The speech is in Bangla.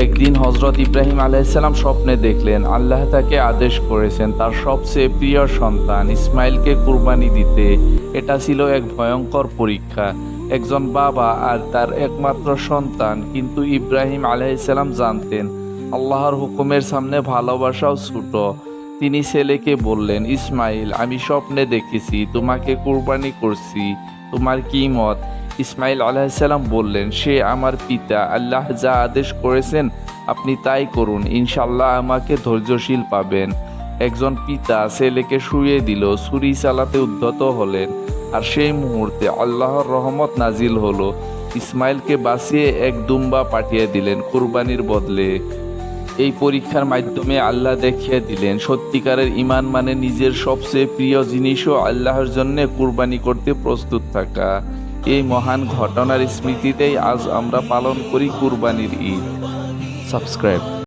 একদিন হজরত ইব্রাহিম আলাইহিসসালাম স্বপ্নে দেখলেন আল্লাহ তাকে আদেশ করেছেন তার সবচেয়ে প্রিয় সন্তান ইসমাইলকে কুরবানি দিতে। এটা ছিল এক ভয়ঙ্কর পরীক্ষা। একজন বাবা আর তার একমাত্র সন্তান, কিন্তু ইব্রাহিম আলাইহিসসালাম জানতেন আল্লাহর হুকুমের সামনে ভালোবাসাও ছোট। তিনি ছেলেকে বললেন, ইসমাইল, আমি স্বপ্নে দেখেছি তোমাকে কুরবানি করছি, তোমার কি মত? ইসমাইল আলাইহিসসালাম বললেন, সে আমার পিতা, আল্লাহ যা আদেশ করেছেন আপনি তাই করুন, ইনশাল্লাহ আমাকে ধৈর্যশীল পাবেন। একজন পিতা ছেলেকে শুইয়ে দিল, ছুরি চালাতে উদ্যত হলেন, আর সেই মুহূর্তে আল্লাহর রহমত নাজিল হলো। ইসমাইলকে বাঁচিয়ে এক দুম্বা পাঠিয়ে দিলেন কুরবানির বদলে। এই পরীক্ষার মাধ্যমে আল্লাহ দেখিয়ে দিলেন সত্যিকারের ঈমান মানে নিজের সবচেয়ে প্রিয় জিনিসও আল্লাহর জন্য কুরবানি করতে প্রস্তুত থাকা। এই মহান ঘটনার স্মৃতিতেই আজ আমরা পালন করি কুরবানির ঈদ। সাবস্ক্রাইব।